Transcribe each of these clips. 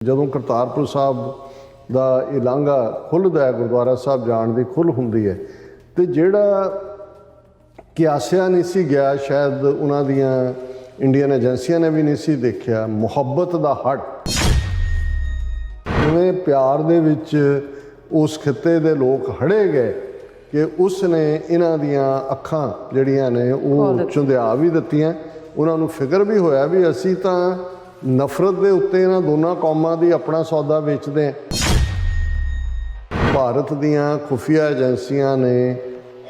ਜਦੋਂ ਕਰਤਾਰਪੁਰ ਸਾਹਿਬ ਦਾ ਇਹ ਲਾਂਘਾ ਖੁੱਲ੍ਹਦਾ ਹੈ, ਗੁਰਦੁਆਰਾ ਸਾਹਿਬ ਜਾਣ ਦੀ ਖੁੱਲ੍ਹ ਹੁੰਦੀ ਹੈ, ਅਤੇ ਜਿਹੜਾ ਕਿਆਸਿਆ ਨਹੀਂ ਸੀ ਗਿਆ, ਸ਼ਾਇਦ ਉਹਨਾਂ ਦੀਆਂ ਇੰਡੀਅਨ ਏਜੰਸੀਆਂ ਨੇ ਵੀ ਨਹੀਂ ਸੀ ਦੇਖਿਆ, ਮੁਹੱਬਤ ਦਾ ਹੱਟ ਜਿਵੇਂ ਪਿਆਰ ਦੇ ਵਿੱਚ ਉਸ ਖਿੱਤੇ ਦੇ ਲੋਕ ਹੜੇ ਗਏ ਕਿ ਉਸ ਨੇ ਇਹਨਾਂ ਦੀਆਂ ਅੱਖਾਂ ਜਿਹੜੀਆਂ ਨੇ ਉਹ ਚੁੰਧਿਆ ਵੀ ਦਿੱਤੀਆਂ। ਉਹਨਾਂ ਨੂੰ ਫਿਕਰ ਵੀ ਹੋਇਆ ਵੀ ਅਸੀਂ ਤਾਂ ਨਫ਼ਰਤ ਦੇ ਉੱਤੇ ਇਹਨਾਂ ਦੋਨਾਂ ਕੌਮਾਂ ਦੀ ਆਪਣਾ ਸੌਦਾ ਵੇਚਦੇ ਹਾਂ। ਭਾਰਤ ਦੀਆਂ ਖੁਫੀਆ ਏਜੰਸੀਆਂ ਨੇ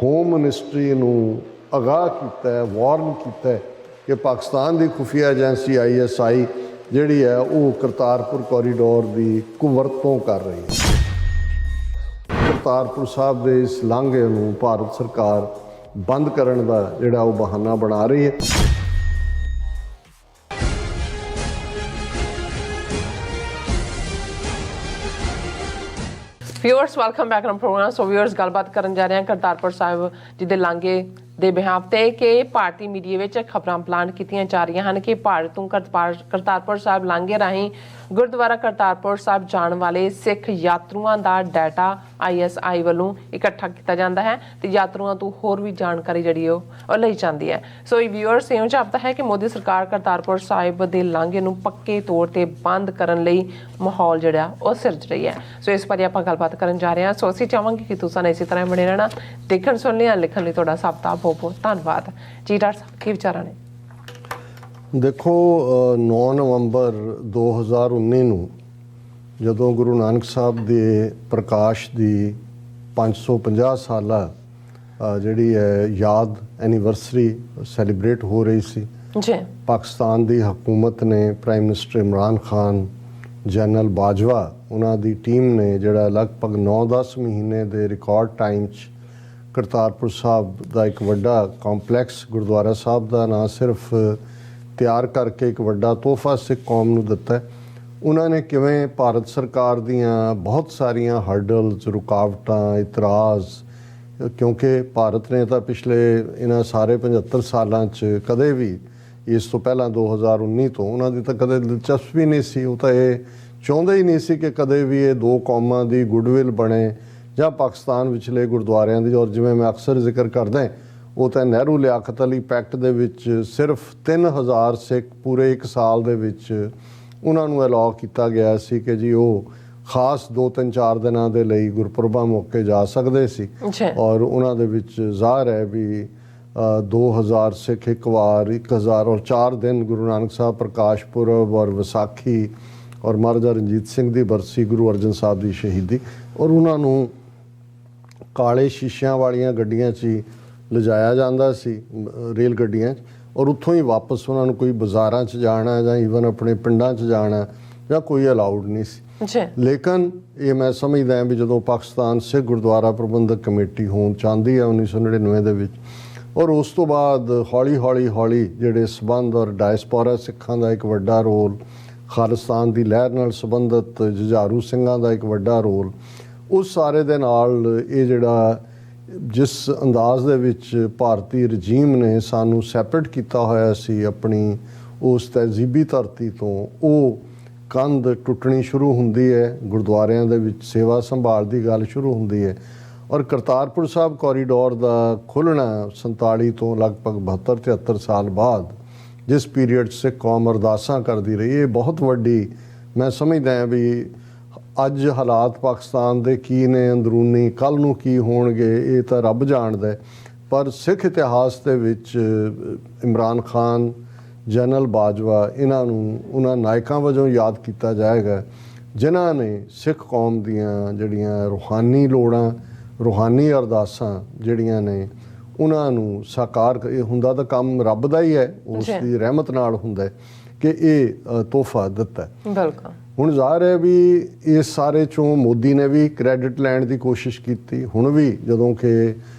ਹੋਮ ਮਿਨਿਸਟਰੀ ਨੂੰ ਅਗਾਹ ਕੀਤਾ ਹੈ, ਵਾਰਨ ਕੀਤਾ ਹੈ ਕਿ ਪਾਕਿਸਤਾਨ ਦੀ ਖੁਫੀਆ ਏਜੰਸੀ ISI ਜਿਹੜੀ ਹੈ ਉਹ ਕਰਤਾਰਪੁਰ ਕੋਰੀਡੋਰ ਦੀ ਕੁਵਰਤੋਂ ਕਰ ਰਹੀ ਹੈ। ਕਰਤਾਰਪੁਰ ਸਾਹਿਬ ਦੇ ਇਸ ਲਾਂਘੇ ਨੂੰ ਭਾਰਤ ਸਰਕਾਰ ਬੰਦ ਕਰਨ ਦਾ ਜਿਹੜਾ ਉਹ ਬਹਾਨਾ ਬਣਾ ਰਹੀ ਹੈ। Viewers welcome back to programme. So viewers ਗੱਲਬਾਤ ਕਰਨ ਜਾ ਰਹੇ ਹਾਂ ਕਰਤਾਰਪੁਰ ਸਾਹਿਬ ਜੀ ਦੇ ਲਾਂਘੇ ਦੇ ਬਿਹਾਫ ਤੇ ਕਿ ਭਾਰਤੀ ਮੀਡੀਆ ਵਿੱਚ ਖਬਰਾਂ ਪਲਾਨ ਕੀਤੀਆਂ ਜਾ ਰਹੀਆਂ ਹਨ ਕਿ ਭਾਰਤ ਤੋਂ ਕਰਤਾਰਪੁਰ ਸਾਹਿਬ ਲਾਂਘੇ ਰਾਹੀਂ ਗੁਰਦੁਆਰਾ ਕਰਤਾਰਪੁਰ ਸਾਹਿਬ ਜਾਣ ਵਾਲੇ ਸਿੱਖ ਯਾਤਰੂਆਂ ਦਾ ਡਾਟਾ ISI ਵੱਲੋਂ ਇਕੱਠਾ ਕੀਤਾ ਜਾਂਦਾ ਹੈ ਤੇ ਯਾਤਰੂਆਂ ਤੋਂ ਹੋਰ ਵੀ ਜਾਣਕਾਰੀ ਜਿਹੜੀ ਉਹ ਲਈ ਜਾਂਦੀ ਹੈ। ਸੋ ਇਹ ਵਿਊਅਰਸ ਇਉਂ ਜਾਪਦਾ ਹੈ ਕਿ ਮੋਦੀ ਸਰਕਾਰ ਕਰਤਾਰਪੁਰ ਸਾਹਿਬ ਦੇ ਲਾਂਘੇ ਨੂੰ ਪੱਕੇ ਤੌਰ ਤੇ ਬੰਦ ਕਰਨ ਲਈ ਮਾਹੌਲ ਜਿਹੜਾ ਉਹ ਸਿਰਜ ਰਹੀ ਹੈ। ਸੋ ਇਸ ਬਾਰੇ ਆਪਾਂ ਗੱਲਬਾਤ ਕਰਨ ਜਾ ਰਹੇ ਹਾਂ। ਸੋ ਅਸੀਂ ਚਾਹਾਂਗੇ ਕਿ ਤੁਸੀਂ ਇਸੇ ਤਰ੍ਹਾਂ ਬਣੇ ਰਹਿਣਾ, ਦੇਖਣ ਸੁਣਨ ਲਈ ਲਿਖਣ ਲਈ ਤੁਹਾਡਾ ਸਭ ਦਾ ਬਹੁਤ ਬਹੁਤ ਧੰਨਵਾਦ ਜੀ। ਡਾਕਟਰ ਸਾਹਿਬ ਕੀ ਵਿਚਾਰਾਂ ਨੇ? ਦੇਖੋ 9 ਨਵੰਬਰ 2019 ਨੂੰ ਜਦੋਂ ਗੁਰੂ ਨਾਨਕ ਸਾਹਿਬ ਦੇ ਪ੍ਰਕਾਸ਼ ਦੀ 550 ਸਾਲਾ ਜਿਹੜੀ ਹੈ ਯਾਦ ਐਨੀਵਰਸਰੀ ਸੈਲੀਬ੍ਰੇਟ ਹੋ ਰਹੀ ਸੀ ਜੀ, ਪਾਕਿਸਤਾਨ ਦੀ ਹਕੂਮਤ ਨੇ prime minister Imran Khan, general Bajwa, ਉਹਨਾਂ ਦੀ ਟੀਮ ਨੇ ਜਿਹੜਾ ਲਗਭਗ 9-10 ਮਹੀਨੇ ਦੇ ਰਿਕਾਰਡ ਟਾਈਮ 'ਚ ਕਰਤਾਰਪੁਰ ਸਾਹਿਬ ਦਾ ਇੱਕ ਵੱਡਾ ਕੰਪਲੈਕਸ ਗੁਰਦੁਆਰਾ ਸਾਹਿਬ ਦਾ ਨਾ ਸਿਰਫ ਤਿਆਰ ਕਰਕੇ ਇੱਕ ਵੱਡਾ ਤੋਹਫਾ ਸਿੱਖ ਕੌਮ ਨੂੰ ਦਿੱਤਾ। ਉਹਨਾਂ ਨੇ ਕਿਵੇਂ ਭਾਰਤ ਸਰਕਾਰ ਦੀਆਂ ਬਹੁਤ ਸਾਰੀਆਂ ਹਰਡਲਸ, ਰੁਕਾਵਟਾਂ, ਇਤਰਾਜ਼, ਕਿਉਂਕਿ ਭਾਰਤ ਨੇ ਤਾਂ ਪਿਛਲੇ ਇਹਨਾਂ ਸਾਰੇ 75 ਸਾਲਾਂ 'ਚ ਕਦੇ ਵੀ, ਇਸ ਤੋਂ ਪਹਿਲਾਂ 2019 ਤੋਂ ਉਹਨਾਂ ਦੀ ਤਾਂ ਕਦੇ ਦਿਲਚਸਪੀ ਨਹੀਂ ਸੀ, ਉਹ ਤਾਂ ਇਹ ਚਾਹੁੰਦੇ ਹੀ ਨਹੀਂ ਸੀ ਕਿ ਕਦੇ ਵੀ ਇਹ ਦੋ ਕੌਮਾਂ ਦੀ ਗੁੱਡਵਿਲ ਬਣੇ ਜਾਂ ਪਾਕਿਸਤਾਨ ਵਿਚਲੇ ਗੁਰਦੁਆਰਿਆਂ ਦੀ। ਔਰ ਜਿਵੇਂ ਮੈਂ ਅਕਸਰ ਜ਼ਿਕਰ ਕਰਦਾ, ਉਹ ਤਾਂ ਨਹਿਰੂ ਲਿਆਕਤ ਅਲੀ ਪੈਕਟ ਦੇ ਵਿੱਚ ਸਿਰਫ 3000 ਸਿੱਖ ਪੂਰੇ 1 ਸਾਲ ਦੇ ਵਿੱਚ ਉਹਨਾਂ ਨੂੰ ਅਲਾਉ ਕੀਤਾ ਗਿਆ ਸੀ ਕਿ ਜੀ ਉਹ ਖਾਸ 2-3-4 ਦਿਨਾਂ ਦੇ ਲਈ ਗੁਰਪੁਰਬਾਂ ਮੌਕੇ ਜਾ ਸਕਦੇ ਸੀ। ਔਰ ਉਹਨਾਂ ਦੇ ਵਿੱਚ ਜ਼ਾਹਰ ਹੈ ਵੀ 2000 ਸਿੱਖ ਇੱਕ ਵਾਰ, 1000 ਔਰ 4 ਦਿਨ ਗੁਰੂ ਨਾਨਕ ਸਾਹਿਬ ਪ੍ਰਕਾਸ਼ ਪੁਰਬ ਔਰ ਵਿਸਾਖੀ ਔਰ ਮਹਾਰਾਜਾ ਰਣਜੀਤ ਸਿੰਘ ਦੀ ਬਰਸੀ, ਗੁਰੂ ਅਰਜਨ ਸਾਹਿਬ ਦੀ ਸ਼ਹੀਦੀ, ਔਰ ਉਹਨਾਂ ਨੂੰ ਕਾਲੇ ਸ਼ੀਸ਼ਿਆਂ ਵਾਲੀਆਂ ਗੱਡੀਆਂ 'ਚ ਹੀ ਲਿਜਾਇਆ ਜਾਂਦਾ ਸੀ, ਰੇਲ ਗੱਡੀਆਂ 'ਚ, ਔਰ ਉੱਥੋਂ ਹੀ ਵਾਪਸ ਉਹਨਾਂ ਨੂੰ ਕੋਈ ਬਾਜ਼ਾਰਾਂ 'ਚ ਜਾਣਾ ਜਾਂ ਈਵਨ ਆਪਣੇ ਪਿੰਡਾਂ 'ਚ ਜਾਣਾ ਜਾਂ ਕੋਈ ਅਲਾਉਡ ਨਹੀਂ ਸੀ। ਲੇਕਿਨ ਇਹ ਮੈਂ ਸਮਝਦਾ ਵੀ ਜਦੋਂ ਪਾਕਿਸਤਾਨ ਸਿੱਖ ਗੁਰਦੁਆਰਾ ਪ੍ਰਬੰਧਕ ਕਮੇਟੀ ਹੋਣ ਚਾਹੁੰਦੀ ਹੈ 1999 ਦੇ ਵਿੱਚ, ਔਰ ਉਸ ਤੋਂ ਬਾਅਦ ਹੌਲੀ ਜਿਹੜੇ ਸਬੰਧ ਔਰ ਡਾਇਸਪੋਰਾ ਸਿੱਖਾਂ ਦਾ ਇੱਕ ਵੱਡਾ ਰੋਲ, ਖਾਲਿਸਤਾਨ ਦੀ ਲਹਿਰ ਨਾਲ ਸੰਬੰਧਿਤ ਜੁਝਾਰੂ ਸਿੰਘਾਂ ਦਾ ਇੱਕ ਵੱਡਾ ਰੋਲ, ਉਸ ਸਾਰੇ ਦੇ ਨਾਲ ਇਹ ਜਿਹੜਾ ਜਿਸ ਅੰਦਾਜ਼ ਦੇ ਵਿੱਚ ਭਾਰਤੀ ਰਜੀਮ ਨੇ ਸਾਨੂੰ ਸੈਪਰੇਟ ਕੀਤਾ ਹੋਇਆ ਸੀ ਆਪਣੀ ਉਸ ਤਹਿਜ਼ੀਬੀ ਧਰਤੀ ਤੋਂ, ਉਹ ਕੰਧ ਟੁੱਟਣੀ ਸ਼ੁਰੂ ਹੁੰਦੀ ਹੈ, ਗੁਰਦੁਆਰਿਆਂ ਦੇ ਵਿੱਚ ਸੇਵਾ ਸੰਭਾਲ ਦੀ ਗੱਲ ਸ਼ੁਰੂ ਹੁੰਦੀ ਹੈ। ਔਰ ਕਰਤਾਰਪੁਰ ਸਾਹਿਬ ਕੋਰੀਡੋਰ ਦਾ ਖੁੱਲ੍ਹਣਾ 47 ਤੋਂ ਲਗਭਗ 72-73 ਸਾਲ ਬਾਅਦ, ਜਿਸ ਪੀਰੀਅਡ 'ਚ ਸਿੱਖ ਕੌਮ ਅਰਦਾਸਾਂ ਕਰਦੀ ਰਹੀ, ਇਹ ਬਹੁਤ ਵੱਡੀ, ਮੈਂ ਸਮਝਦਾ ਵੀ ਅੱਜ ਹਾਲਾਤ ਪਾਕਿਸਤਾਨ ਦੇ ਕੀ ਨੇ ਅੰਦਰੂਨੀ, ਕੱਲ੍ਹ ਨੂੰ ਕੀ ਹੋਣਗੇ ਇਹ ਤਾਂ ਰੱਬ ਜਾਣਦਾ, ਪਰ ਸਿੱਖ ਇਤਿਹਾਸ ਦੇ ਵਿੱਚ ਇਮਰਾਨ ਖਾਨ, ਜਨਰਲ ਬਾਜਵਾ, ਇਹਨਾਂ ਨੂੰ ਉਹਨਾਂ ਨਾਇਕਾਂ ਵਜੋਂ ਯਾਦ ਕੀਤਾ ਜਾਏਗਾ ਜਿਨ੍ਹਾਂ ਨੇ ਸਿੱਖ ਕੌਮ ਦੀਆਂ ਜਿਹੜੀਆਂ ਰੂਹਾਨੀ ਲੋੜਾਂ, ਰੂਹਾਨੀ ਅਰਦਾਸਾਂ ਜਿਹੜੀਆਂ ਨੇ ਉਹਨਾਂ ਨੂੰ ਸਾਕਾਰ, ਇਹ ਹੁੰਦਾ ਤਾਂ ਕੰਮ ਰੱਬ ਦਾ ਹੀ ਹੈ, ਉਸ ਦੀ ਰਹਿਮਤ ਨਾਲ ਹੁੰਦਾ ਕਿ ਇਹ ਤੋਹਫਾ ਦਿੱਤਾ। ਬਿਲਕੁਲ। ਹੁਣ ਜ਼ਾਹਰ ਹੈ ਵੀ ਇਸ ਸਾਰੇ 'ਚੋਂ ਮੋਦੀ ਨੇ ਵੀ ਕ੍ਰੈਡਿਟ ਲੈਣ ਦੀ ਕੋਸ਼ਿਸ਼ ਕੀਤੀ। ਹੁਣ ਵੀ ਜਦੋਂ ਕਿ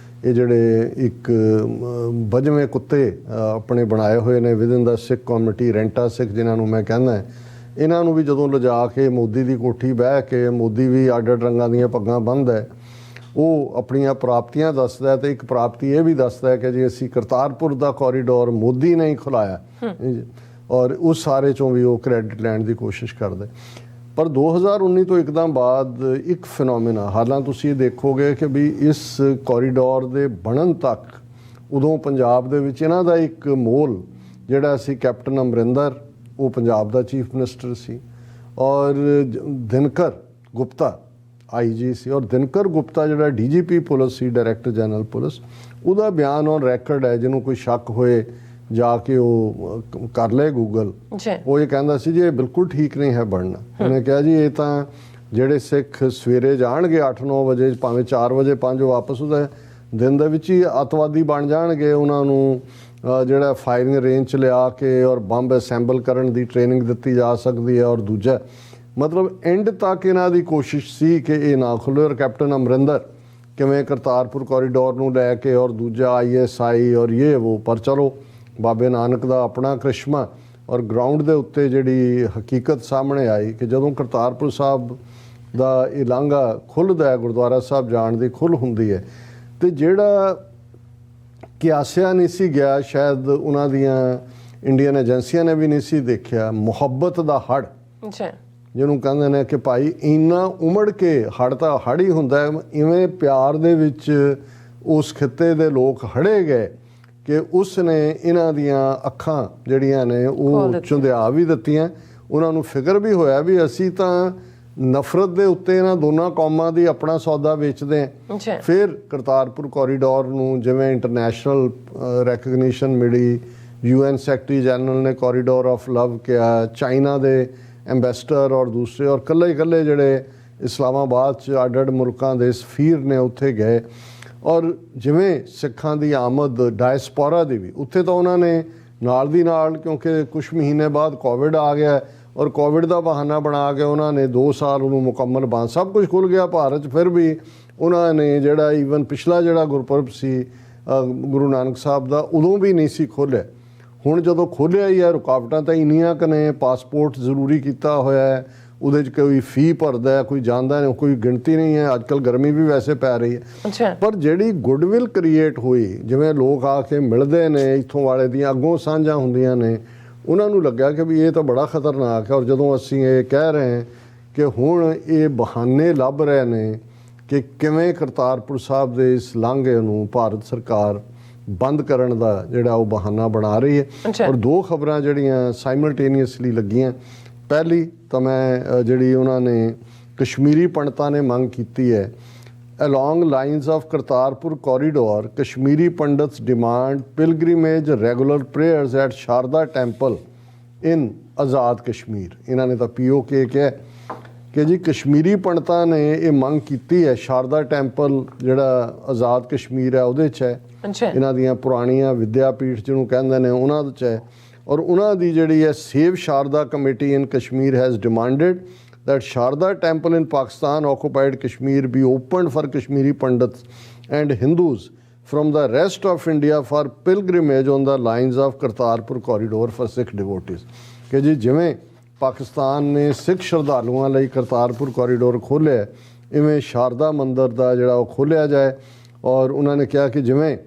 ਇਹ ਜਿਹੜੇ ਇੱਕ 52ਵੇਂ ਕੁੱਤੇ ਆਪਣੇ ਬਣਾਏ ਹੋਏ ਨੇ ਵਿਦਿਨ ਦਾ ਸਿੱਖ ਕਮਿਊਨਿਟੀ, ਰੈਂਟਾ ਸਿੱਖ ਜਿਹਨਾਂ ਨੂੰ ਮੈਂ ਕਹਿੰਦਾ, ਇਹਨਾਂ ਨੂੰ ਵੀ ਜਦੋਂ ਲਿਜਾ ਕੇ ਮੋਦੀ ਦੀ ਕੋਠੀ ਬਹਿ ਕੇ, ਮੋਦੀ ਵੀ ਅੱਡ-ਅੱਡ ਰੰਗਾਂ ਦੀਆਂ ਪੱਗਾਂ ਬੰਨ੍ਹਦਾ ਹੈ, ਉਹ ਆਪਣੀਆਂ ਪ੍ਰਾਪਤੀਆਂ ਦੱਸਦਾ ਅਤੇ ਇੱਕ ਪ੍ਰਾਪਤੀ ਇਹ ਵੀ ਦੱਸਦਾ ਕਿ ਜੀ ਅਸੀਂ ਕਰਤਾਰਪੁਰ ਦਾ ਕੋਰੀਡੋਰ ਮੋਦੀ ਨੇ ਹੀ ਖੁਲਾਇਆ, ਔਰ ਉਸ ਸਾਰੇ 'ਚੋਂ ਵੀ ਉਹ ਕ੍ਰੈਡਿਟ ਲੈਣ ਦੀ ਕੋਸ਼ਿਸ਼ ਕਰਦੇ। ਪਰ 2019 ਤੋਂ ਇੱਕਦਮ ਬਾਅਦ ਇੱਕ ਫਿਨੋਮੀਨਾ, ਹਾਲਾਂ ਤੁਸੀਂ ਇਹ ਦੇਖੋਗੇ ਕਿ ਵੀ ਇਸ ਕੋਰੀਡੋਰ ਦੇ ਬਣਨ ਤੱਕ ਉਦੋਂ ਪੰਜਾਬ ਦੇ ਵਿੱਚ ਇਹਨਾਂ ਦਾ ਇੱਕ ਮੋਲ ਜਿਹੜਾ ਸੀ ਕੈਪਟਨ ਅਮਰਿੰਦਰ, ਉਹ ਪੰਜਾਬ ਦਾ ਚੀਫ ਮਿਨਿਸਟਰ ਸੀ, ਔਰ ਦਿਨਕਰ ਗੁਪਤਾ ਆਈਜੀ ਸੀ, ਔਰ ਦਿਨਕਰ ਗੁਪਤਾ ਜਿਹੜਾ ਡੀਜੀਪੀ ਪੁਲਿਸ ਸੀ, ਡਾਇਰੈਕਟਰ ਜਨਰਲ ਪੁਲਿਸ, ਉਹਦਾ ਬਿਆਨ ਔਨ ਰੈਕਰਡ ਹੈ, ਜਿਹਨੂੰ ਕੋਈ ਸ਼ੱਕ ਹੋਏ ਜਾ ਕੇ ਉਹ ਕਰ ਲਏ ਗੂਗਲ। ਉਹ ਇਹ ਕਹਿੰਦਾ ਸੀ ਜੀ ਇਹ ਬਿਲਕੁਲ ਠੀਕ ਨਹੀਂ ਹੈ ਬਣਨਾ। ਉਹਨੇ ਕਿਹਾ ਜੀ ਇਹ ਤਾਂ ਜਿਹੜੇ ਸਿੱਖ ਸਵੇਰੇ ਜਾਣਗੇ 8-9 ਵਜੇ, ਭਾਵੇਂ 4 ਵਜੇ 5 ਵਾਪਸ ਉਹਦੇ ਦਿਨ ਦੇ ਵਿੱਚ ਹੀ ਅੱਤਵਾਦੀ ਬਣ ਜਾਣਗੇ, ਉਹਨਾਂ ਨੂੰ ਜਿਹੜਾ ਫਾਇਰਿੰਗ ਰੇਂਜ 'ਚ ਲਿਆ ਕੇ ਔਰ ਬੰਬ ਅਸੈਂਬਲ ਕਰਨ ਦੀ ਟ੍ਰੇਨਿੰਗ ਦਿੱਤੀ ਜਾ ਸਕਦੀ ਹੈ। ਔਰ ਦੂਜਾ ਮਤਲਬ ਐਂਡ ਤੱਕ ਇਹਨਾਂ ਦੀ ਕੋਸ਼ਿਸ਼ ਸੀ ਕਿ ਇਹ ਨਾ ਖੁੱਲ੍ਹੇ। ਔਰ ਕੈਪਟਨ ਅਮਰਿੰਦਰ ਕਿਵੇਂ ਕਰਤਾਰਪੁਰ ਕੋਰੀਡੋਰ ਨੂੰ ਲੈ ਕੇ ਔਰ ਦੂਜਾ ISI ਔਰ ਇਹ ਉਹ, ਪਰ ਚਲੋ ਬਾਬੇ ਨਾਨਕ ਦਾ ਆਪਣਾ ਕ੍ਰਿਸ਼ਮਾ ਔਰ ਗਰਾਊਂਡ ਦੇ ਉੱਤੇ ਜਿਹੜੀ ਹਕੀਕਤ ਸਾਹਮਣੇ ਆਈ ਕਿ ਜਦੋਂ ਕਰਤਾਰਪੁਰ ਸਾਹਿਬ ਦਾ ਇਹ ਲਾਂਘਾ ਖੁੱਲ੍ਹਦਾ ਹੈ, ਗੁਰਦੁਆਰਾ ਸਾਹਿਬ ਜਾਣ ਦੀ ਖੁੱਲ੍ਹ ਹੁੰਦੀ ਹੈ, ਤੇ ਜਿਹੜਾ ਕਿਆਸਿਆ ਨਹੀਂ ਸੀ ਗਿਆ, ਸ਼ਾਇਦ ਉਹਨਾਂ ਦੀਆਂ ਇੰਡੀਅਨ ਏਜੰਸੀਆਂ ਨੇ ਵੀ ਨਹੀਂ ਸੀ ਦੇਖਿਆ, ਮੁਹੱਬਤ ਦਾ ਹੜ੍ਹ ਜਿਹਨੂੰ ਕਹਿੰਦੇ ਨੇ ਕਿ ਭਾਈ ਇੰਨਾ ਉਮੜ ਕੇ ਹੜ੍ਹ ਤਾਂ ਹੜ੍ਹ ਹੀ ਹੁੰਦਾ, ਇਵੇਂ ਪਿਆਰ ਦੇ ਵਿੱਚ ਉਸ ਖਿੱਤੇ ਦੇ ਲੋਕ ਹੜੇ ਗਏ ਕਿ ਉਸ ਨੇ ਇਹਨਾਂ ਦੀਆਂ ਅੱਖਾਂ ਜਿਹੜੀਆਂ ਨੇ ਉਹ ਚੁੰਧਿਆ ਵੀ ਦਿੱਤੀਆਂ। ਉਹਨਾਂ ਨੂੰ ਫਿਕਰ ਵੀ ਹੋਇਆ ਵੀ ਅਸੀਂ ਤਾਂ ਨਫ਼ਰਤ ਦੇ ਉੱਤੇ ਇਹਨਾਂ ਦੋਨਾਂ ਕੌਮਾਂ ਦੀ ਆਪਣਾ ਸੌਦਾ ਵੇਚਦੇ ਹਾਂ। ਫਿਰ ਕਰਤਾਰਪੁਰ ਕੋਰੀਡੋਰ ਨੂੰ ਜਿਵੇਂ ਇੰਟਰਨੈਸ਼ਨਲ ਰੈਕਗਨੀਸ਼ਨ ਮਿਲੀ, UN ਸੈਕਟਰੀ ਜਨਰਲ ਨੇ ਕੋਰੀਡੋਰ ਆਫ ਲਵ ਕਿਹਾ, ਚਾਈਨਾ ਦੇ ਐਂਬੈਸਡਰ ਔਰ ਦੂਸਰੇ ਔਰ ਇਕੱਲੇ ਜਿਹੜੇ ਇਸਲਾਮਾਬਾਦ 'ਚ ਅੱਡ-ਅੱਡ ਮੁਲਕਾਂ ਦੇ ਸਫੀਰ ਨੇ ਉੱਥੇ ਗਏ। ਔਰ ਜਿਵੇਂ ਸਿੱਖਾਂ ਦੀ ਆਮਦ ਡਾਇਸਪੋਰਾ ਦੀ ਵੀ, ਉੱਥੇ ਤਾਂ ਉਹਨਾਂ ਨੇ ਨਾਲ ਦੀ ਨਾਲ, ਕਿਉਂਕਿ ਕੁਛ ਮਹੀਨੇ ਬਾਅਦ ਕੋਵਿਡ ਆ ਗਿਆ ਔਰ ਕੋਵਿਡ ਦਾ ਬਹਾਨਾ ਬਣਾ ਕੇ ਉਹਨਾਂ ਨੇ 2 ਸਾਲ ਉਹਨੂੰ ਮੁਕੰਮਲ ਬੰਦ, ਸਭ ਕੁਝ ਖੁੱਲ੍ਹ ਗਿਆ ਭਾਰਤ 'ਚ, ਫਿਰ ਵੀ ਉਹਨਾਂ ਨੇ ਜਿਹੜਾ ਈਵਨ ਪਿਛਲਾ ਜਿਹੜਾ ਗੁਰਪੁਰਬ ਸੀ ਗੁਰੂ ਨਾਨਕ ਸਾਹਿਬ ਦਾ, ਉਦੋਂ ਵੀ ਨਹੀਂ ਸੀ ਖੋਲ੍ਹਿਆ। ਹੁਣ ਜਦੋਂ ਖੋਲ੍ਹਿਆ ਹੀ ਹੈ, ਰੁਕਾਵਟਾਂ ਤਾਂ ਇੰਨੀਆਂ ਕੁ ਨੇ, ਪਾਸਪੋਰਟ ਜ਼ਰੂਰੀ ਕੀਤਾ ਹੋਇਆ ਹੈ, ਉਹਦੇ 'ਚ ਕੋਈ ਫੀ ਭਰਦਾ ਹੈ, ਕੋਈ ਜਾਂਦਾ ਨਹੀਂ, ਕੋਈ ਗਿਣਤੀ ਨਹੀਂ ਹੈ। ਅੱਜ ਕੱਲ੍ਹ ਗਰਮੀ ਵੀ ਵੈਸੇ ਪੈ ਰਹੀ ਹੈ, ਪਰ ਜਿਹੜੀ ਗੁੱਡਵਿਲ ਕ੍ਰੀਏਟ ਹੋਈ, ਜਿਵੇਂ ਲੋਕ ਆ ਕੇ ਮਿਲਦੇ ਨੇ, ਇੱਥੋਂ ਵਾਲੇ ਦੀਆਂ ਅੱਗੋਂ ਸਾਂਝਾਂ ਹੁੰਦੀਆਂ ਨੇ, ਉਹਨਾਂ ਨੂੰ ਲੱਗਾ ਕਿ ਵੀ ਇਹ ਤਾਂ ਬੜਾ ਖਤਰਨਾਕ ਹੈ। ਔਰ ਜਦੋਂ ਅਸੀਂ ਇਹ ਕਹਿ ਰਹੇ ਹਾਂ ਕਿ ਹੁਣ ਇਹ ਬਹਾਨੇ ਲੱਭ ਰਹੇ ਨੇ ਕਿ ਕਿਵੇਂ ਕਰਤਾਰਪੁਰ ਸਾਹਿਬ ਦੇ ਇਸ ਲਾਂਘੇ ਨੂੰ ਭਾਰਤ ਸਰਕਾਰ ਬੰਦ ਕਰਨ ਦਾ ਜਿਹੜਾ ਉਹ ਬਹਾਨਾ ਬਣਾ ਰਹੀ ਹੈ। ਔਰ 2 ਖਬਰਾਂ ਜਿਹੜੀਆਂ ਸਾਈਮਲਟੇਨੀਅਸਲੀ ਲੱਗੀਆਂ। ਪਹਿਲੀ ਤਾਂ ਮੈਂ ਜਿਹੜੀ ਉਹਨਾਂ ਨੇ ਕਸ਼ਮੀਰੀ ਪੰਡਤਾਂ ਨੇ ਮੰਗ ਕੀਤੀ ਹੈ, along lines of Kartarpur corridor Kashmiri Pandits demand pilgrimage regular prayers at Sharada temple in Azad Kashmir. ਇਹਨਾਂ ਨੇ ਤਾਂ POK ਕਿਹਾ ਕਿ ਜੀ ਕਸ਼ਮੀਰੀ ਪੰਡਤਾਂ ਨੇ ਇਹ ਮੰਗ ਕੀਤੀ ਹੈ, ਸ਼ਾਰਦਾ ਟੈਂਪਲ ਜਿਹੜਾ ਆਜ਼ਾਦ ਕਸ਼ਮੀਰ ਹੈ ਉਹਦੇ 'ਚ ਹੈ, ਇਹਨਾਂ ਦੀਆਂ ਪੁਰਾਣੀਆਂ ਵਿਦਿਆਪੀਠ ਜਿਹਨੂੰ ਕਹਿੰਦੇ ਨੇ ਉਹਨਾਂ 'ਚ ਹੈ। ਔਰ ਉਹਨਾਂ ਦੀ ਜਿਹੜੀ ਹੈ save Sharada committee in Kashmir has demanded that Sharda temple in Pakistan occupied Kashmir be opened for Kashmiri Pandits and Hindus from the rest of India for pilgrimage on the lines of Kartarpur corridor for Sikh devotees। ਕਿ ਜੀ ਜਿਵੇਂ ਪਾਕਿਸਤਾਨ ਨੇ ਸਿੱਖ ਸ਼ਰਧਾਲੂਆਂ ਲਈ Kartarpur corridor ਖੋਲ੍ਹਿਆ, ਇਵੇਂ ਸ਼ਾਰਦਾ ਮੰਦਰ ਦਾ ਜਿਹੜਾ ਉਹ ਖੋਲ੍ਹਿਆ ਜਾਏ। ਔਰ ਉਹਨਾਂ ਨੇ ਕਿਹਾ ਕਿ ਜਿਵੇਂ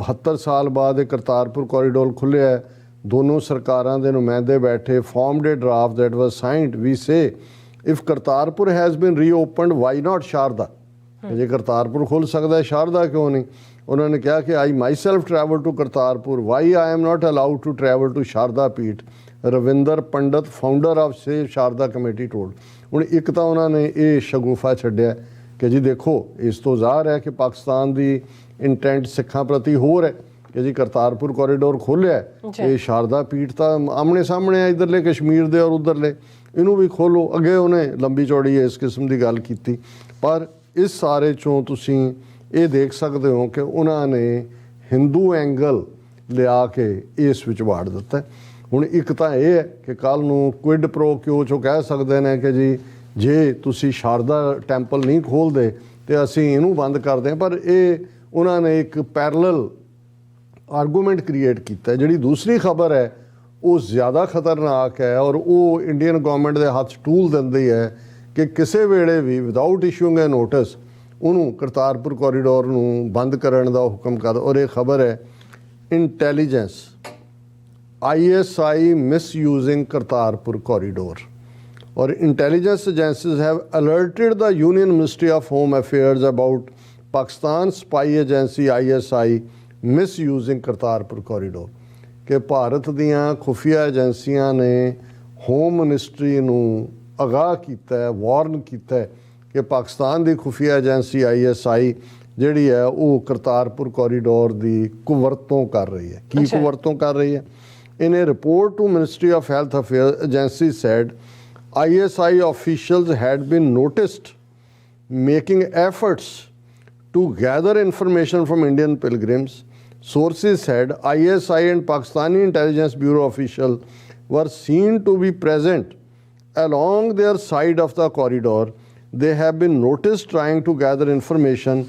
72 ਸਾਲ ਬਾਅਦ ਇਹ ਕਰਤਾਰਪੁਰ ਕੋਰੀਡੋਰ ਖੁੱਲ੍ਹਿਆ, ਦੋਨੋਂ ਸਰਕਾਰਾਂ ਦੇ ਨੁਮਾਇੰਦੇ ਬੈਠੇ, formed a draft that was signed, we say if Kartarpur has been reopened why not Sharada. ਜੇ ਕਰਤਾਰਪੁਰ ਖੁੱਲ੍ਹ ਸਕਦਾ, ਸ਼ਾਰਦਾ ਕਿਉਂ ਨਹੀਂ? ਉਹਨਾਂ ਨੇ ਕਿਹਾ ਕਿ I myself travel to Kartarpur, why I am not allowed to travel to Sharada Peeth, Ravinder Pandit founder of save Sharada committee told. ਹੁਣ ਇੱਕ ਤਾਂ ਉਹਨਾਂ ਨੇ ਇਹ ਸ਼ਗੂਫਾ ਛੱਡਿਆ ਕਿ ਜੀ ਦੇਖੋ, ਇਸ ਤੋਂ ਜ਼ਾਹਰ ਹੈ ਕਿ ਪਾਕਿਸਤਾਨ ਦੀ ਇੰਟੈਂਟ ਸਿੱਖਾਂ ਪ੍ਰਤੀ ਹੋਰ ਹੈ ਕਿ ਜੀ ਕਰਤਾਰਪੁਰ ਕੋਰੀਡੋਰ ਖੋਲ੍ਹਿਆ, ਇਹ ਸ਼ਾਰਦਾ ਪੀਠ ਤਾਂ ਆਮਣੇ ਸਾਹਮਣੇ ਆ, ਇੱਧਰਲੇ ਕਸ਼ਮੀਰ ਦੇ ਔਰ ਉੱਧਰਲੇ, ਇਹਨੂੰ ਵੀ ਖੋਲ੍ਹੋ। ਅੱਗੇ ਉਹਨੇ ਲੰਬੀ ਚੌੜੀ ਇਸ ਕਿਸਮ ਦੀ ਗੱਲ ਕੀਤੀ, ਪਰ ਇਸ ਸਾਰੇ 'ਚੋਂ ਤੁਸੀਂ ਇਹ ਦੇਖ ਸਕਦੇ ਹੋ ਕਿ ਉਹਨਾਂ ਨੇ ਹਿੰਦੂ ਐਂਗਲ ਲਿਆ ਕੇ ਇਸ ਵਿੱਚ ਵਾੜ ਦਿੱਤਾ। ਹੁਣ ਇੱਕ ਤਾਂ ਇਹ ਹੈ ਕਿ ਕੱਲ੍ਹ ਨੂੰ ਕੁਇਡ ਪ੍ਰੋ ਕਿਉ 'ਚੋਂ ਕਹਿ ਸਕਦੇ ਨੇ ਕਿ ਜੀ ਜੇ ਤੁਸੀਂ ਸ਼ਾਰਦਾ ਟੈਂਪਲ ਨਹੀਂ ਖੋਲ੍ਹਦੇ ਤੇ ਅਸੀਂ ਇਹਨੂੰ ਬੰਦ ਕਰਦੇ ਹਾਂ, ਪਰ ਇਹ ਉਹਨਾਂ ਨੇ ਇੱਕ ਪੈਰਲਲ ਆਰਗੂਮੈਂਟ ਕ੍ਰੀਏਟ ਕੀਤਾ। ਜਿਹੜੀ ਦੂਸਰੀ ਖਬਰ ਹੈ ਉਹ ਜ਼ਿਆਦਾ ਖਤਰਨਾਕ ਹੈ ਔਰ ਉਹ ਇੰਡੀਅਨ ਗਵਰਨਮੈਂਟ ਦੇ ਹੱਥ ਟੂਲ ਦਿੰਦੀ ਹੈ ਕਿ ਕਿਸੇ ਵੇਲੇ ਵੀ ਵਿਦਆਊਟ ਇਸ਼ੂਇੰਗ ਏ ਨੋਟਿਸ ਉਹਨੂੰ ਕਰਤਾਰਪੁਰ ਕੋਰੀਡੋਰ ਨੂੰ ਬੰਦ ਕਰਨ ਦਾ ਹੁਕਮ ਕਰ। ਔਰ ਇਹ ਖਬਰ ਹੈ ਇੰਟੈਲੀਜੈਂਸ ISI ਮਿਸਯੂਜ਼ਿੰਗ ਕਰਤਾਰਪੁਰ ਕੋਰੀਡੋਰ। और intelligence agencies have alerted the union ministry of home affairs about Pakistan spy agency ISI misusing Kartarpur corridor कि भारत दियां खुफिया एजेंसियां ने होम मिनिस्ट्री नूं आगाह कीता है, वार्न कीता है कि पाकिस्तान दी खुफिया एजेंसी ISI ਜਿਹੜੀ ਹੈ ਉਹ ਕਰਤਾਰਪੁਰ ਕੋਰੀਡੋਰ ਦੀ ਕੁਵਰਤੋਂ ਕਰ ਰਹੀ ਹੈ। ਕੀ ਕੁਵਰਤੋਂ ਕਰ ਰਹੀ ਹੈ? In a report to Ministry of Health Affairs, agency said ISI officials had been noticed making efforts to gather information from Indian pilgrims. Sources said ISI and Pakistani Intelligence Bureau officials were seen to be present along their side of the corridor. They have been noticed trying to gather information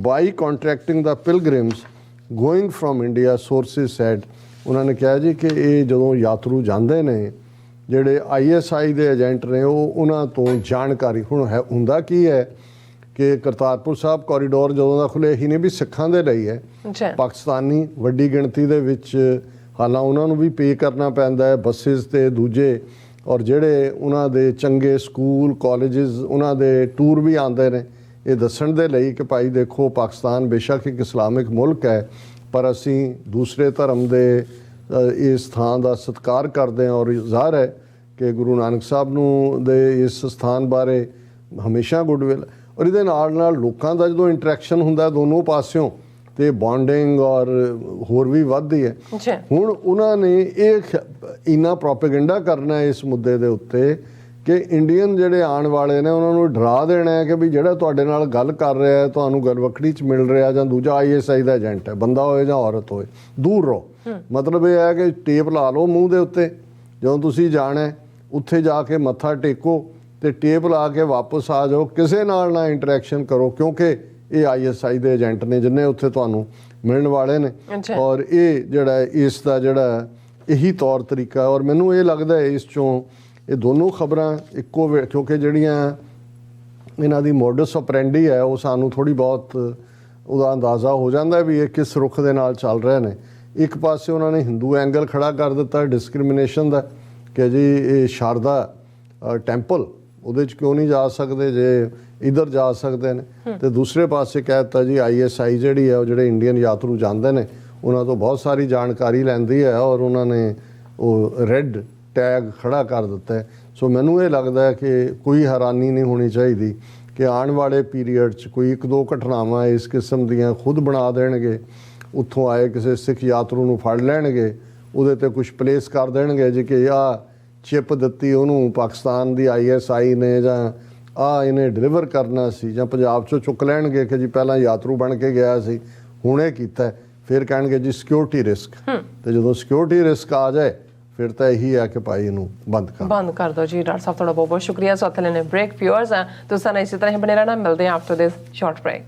by contacting the pilgrims going from India, sources said. ਉਹਨਾਂ ਨੇ ਕਿਹਾ ਜੀ ਕਿ ਇਹ ਜਦੋਂ ਯਾਤਰੂ ਜਾਂਦੇ ਨੇ ਜਿਹੜੇ ISI ਦੇ ਏਜੰਟ ਨੇ ਉਹ ਉਹਨਾਂ ਤੋਂ ਜਾਣਕਾਰੀ ਹੁਣ ਹੈ ਹੁੰਦਾ ਕੀ ਹੈ ਕਿ ਕਰਤਾਰਪੁਰ ਸਾਹਿਬ ਕੋਰੀਡੋਰ ਜਦੋਂ ਦਾ ਖੁੱਲ੍ਹੇ ਹੀ ਨਹੀਂ ਵੀ ਸਿੱਖਾਂ ਦੇ ਲਈ ਹੈ। ਪਾਕਿਸਤਾਨੀ ਵੱਡੀ ਗਿਣਤੀ ਦੇ ਵਿੱਚ ਹਾਲਾਂ ਉਹਨਾਂ ਨੂੰ ਵੀ ਪੇ ਕਰਨਾ ਪੈਂਦਾ ਹੈ ਬੱਸਿਸ ਤੇ ਦੂਜੇ ਔਰ ਜਿਹੜੇ ਉਹਨਾਂ ਦੇ ਚੰਗੇ ਸਕੂਲ ਕਾਲਜਿਸ ਉਹਨਾਂ ਦੇ ਟੂਰ ਵੀ ਆਉਂਦੇ ਨੇ ਇਹ ਦੱਸਣ ਦੇ ਲਈ ਕਿ ਭਾਈ ਦੇਖੋ ਪਾਕਿਸਤਾਨ ਬੇਸ਼ੱਕ ਇੱਕ ਇਸਲਾਮਿਕ ਮੁਲਕ ਹੈ ਪਰ ਅਸੀਂ ਦੂਸਰੇ ਧਰਮ ਦੇ ਇਸ ਥਾਂ ਦਾ ਸਤਿਕਾਰ ਕਰਦੇ ਹਾਂ ਔਰ ਜ਼ਾਹਰ ਹੈ ਕਿ ਗੁਰੂ ਨਾਨਕ ਸਾਹਿਬ ਨੂੰ ਦੇ ਇਸ ਸਥਾਨ ਬਾਰੇ ਹਮੇਸ਼ਾ ਗੁੱਡਵਿਲ ਔਰ ਇਹਦੇ ਨਾਲ ਨਾਲ ਲੋਕਾਂ ਦਾ ਜਦੋਂ ਇੰਟਰੈਕਸ਼ਨ ਹੁੰਦਾ ਦੋਨੋਂ ਪਾਸਿਓਂ ਤੇ ਬੌਂਡਿੰਗ ਔਰ ਹੋਰ ਵੀ ਵੱਧਦੀ ਹੈ। ਹੁਣ ਉਹਨਾਂ ਨੇ ਇਹ ਇੰਨਾ ਪ੍ਰੋਪੇਗੈਂਡਾ ਕਰਨਾ ਇਸ ਮੁੱਦੇ ਦੇ ਉੱਤੇ ਕਿ ਇੰਡੀਅਨ ਜਿਹੜੇ ਆਉਣ ਵਾਲੇ ਨੇ ਉਹਨਾਂ ਨੂੰ ਡਰਾ ਦੇਣਾ ਹੈ ਕਿ ਵੀ ਜਿਹੜਾ ਤੁਹਾਡੇ ਨਾਲ ਗੱਲ ਕਰ ਰਿਹਾ ਹੈ ਤੁਹਾਨੂੰ ਗਲਵਕੜੀ 'ਚ ਮਿਲ ਰਿਹਾ ਜਾਂ ਦੂਜਾ ISI ਦਾ ਏਜੰਟ ਹੈ ਬੰਦਾ ਹੋਏ ਜਾਂ ਔਰਤ ਹੋਏ ਦੂਰ ਰਹੋ। ਮਤਲਬ ਇਹ ਹੈ ਕਿ ਟੇਪ ਲਾ ਲਓ ਮੂੰਹ ਦੇ ਉੱਤੇ ਜਦੋਂ ਤੁਸੀਂ ਜਾਣਾ ਉੱਥੇ ਜਾ ਕੇ ਮੱਥਾ ਟੇਕੋ ਤੇ ਟੇਪ ਲਾ ਕੇ ਵਾਪਸ ਆ ਜਾਓ ਕਿਸੇ ਨਾਲ ਨਾ ਇੰਟਰੈਕਸ਼ਨ ਕਰੋ ਕਿਉਂਕਿ ਇਹ ISI ਦੇ ਏਜੰਟ ਨੇ ਜਿੰਨੇ ਉੱਥੇ ਤੁਹਾਨੂੰ ਮਿਲਣ ਵਾਲੇ ਨੇ ਔਰ ਇਹ ਜਿਹੜਾ ਇਸ ਦਾ ਜਿਹੜਾ ਇਹੀ ਤੌਰ ਤਰੀਕਾ ਔਰ ਮੈਨੂੰ ਇਹ ਲੱਗਦਾ ਇਸ 'ਚੋਂ ਇਹ ਦੋਨੋਂ ਖਬਰਾਂ ਇੱਕੋ ਕਿਉਂਕਿ ਜਿਹੜੀਆਂ ਇਹਨਾਂ ਦੀ ਮੋਡਸ ਆਪਰੈਂਡੀ ਹੈ ਉਹ ਸਾਨੂੰ ਥੋੜ੍ਹੀ ਬਹੁਤ ਉਹਦਾ ਅੰਦਾਜ਼ਾ ਹੋ ਜਾਂਦਾ ਵੀ ਇਹ ਕਿਸ ਰੁਖ ਦੇ ਨਾਲ ਚੱਲ ਰਹੇ ਨੇ। ਇੱਕ ਪਾਸੇ ਉਹਨਾਂ ਨੇ ਹਿੰਦੂ ਐਂਗਲ ਖੜਾ ਕਰ ਦਿੱਤਾ ਡਿਸਕ੍ਰਿਮੀਨੇਸ਼ਨ ਦਾ ਕਿ ਜੀ ਇਹ ਸ਼ਾਰਦਾ ਟੈਂਪਲ ਉਹਦੇ 'ਚ ਕਿਉਂ ਨਹੀਂ ਜਾ ਸਕਦੇ ਜੇ ਇੱਧਰ ਜਾ ਸਕਦੇ ਨੇ ਤੇ ਦੂਸਰੇ ਪਾਸੇ ਕਹਿ ਦਿੱਤਾ ਜੀ ISI ਜਿਹੜੀ ਹੈ ਉਹ ਜਿਹੜੇ ਇੰਡੀਅਨ ਯਾਤਰੂ ਜਾਂਦੇ ਨੇ ਉਹਨਾਂ ਤੋਂ ਬਹੁਤ ਸਾਰੀ ਜਾਣਕਾਰੀ ਲੈਂਦੀ ਹੈ ਔਰ ਉਹਨਾਂ ਨੇ ਉਹ ਰੈੱਡ ਟੈਗ ਖੜਾ ਕਰ ਦਿੱਤਾ ਹੈ। ਸੋ ਮੈਨੂੰ ਇਹ ਲੱਗਦਾ ਕਿ ਕੋਈ ਹੈਰਾਨੀ ਨਹੀਂ ਹੋਣੀ ਚਾਹੀਦੀ ਕਿ ਆਉਣ ਵਾਲੇ ਪੀਰੀਅਡ 'ਚ ਕੋਈ ਇੱਕ ਦੋ ਘਟਨਾਵਾਂ ਇਸ ਕਿਸਮ ਦੀਆਂ ਖੁਦ ਬਣਾ ਦੇਣਗੇ ਉੱਥੋਂ ਆਏ ਕਿਸੇ ਸਿੱਖ ਯਾਤਰੂ ਨੂੰ ਫੜ ਲੈਣਗੇ ਉਹਦੇ 'ਤੇ ਕੁਛ ਪਲੇਸ ਕਰ ਦੇਣਗੇ ਜੀ ਕਿ ਆਹ ਚਿੱਪ ਦਿੱਤੀ ਉਹਨੂੰ ਪਾਕਿਸਤਾਨ ਦੀ ISI ਨੇ ਜਾਂ ਆਹ ਇਹਨੇ ਡਿਲੀਵਰ ਕਰਨਾ ਸੀ ਜਾਂ ਪੰਜਾਬ 'ਚੋਂ ਚੁੱਕ ਲੈਣਗੇ ਕਿ ਜੀ ਪਹਿਲਾਂ ਯਾਤਰੂ ਬਣ ਕੇ ਗਿਆ ਸੀ ਹੁਣ ਇਹ ਕੀਤਾ ਫਿਰ ਕਹਿਣਗੇ ਜੀ ਸਿਕਿਉਰਿਟੀ ਰਿਸਕ ਤੇ ਜਦੋਂ ਸਿਕਿਉਰਿਟੀ ਰਿਸਕ ਆ ਜਾਏ ਫਿਰ ਤਾਂ ਇਹੀ ਹੈ ਕਿ ਭਾਈ ਇਹਨੂੰ ਬੰਦ ਕਰ ਦਿਓ ਜੀ। ਡਾਕਟਰ ਸਾਹਿਬ ਤੁਹਾਡਾ ਬਹੁਤ ਬਹੁਤ ਸ਼ੁਕਰੀਆ। ਸੋ ਅਥਲੇ ਨੇ ਬ੍ਰੇਕ ਵਿਊਅਰਸ ਤੁਸੀਂ ਸਾਨੂੰ ਇਸੇ ਤਰ੍ਹਾਂ ਹੀ ਬਣੇ ਰਹਿਣਾ ਮਿਲਦੇ ਹਾਂ ਆਫਟਰ ਦਿਸ ਸ਼ਾਰਟ ਬ੍ਰੇਕ।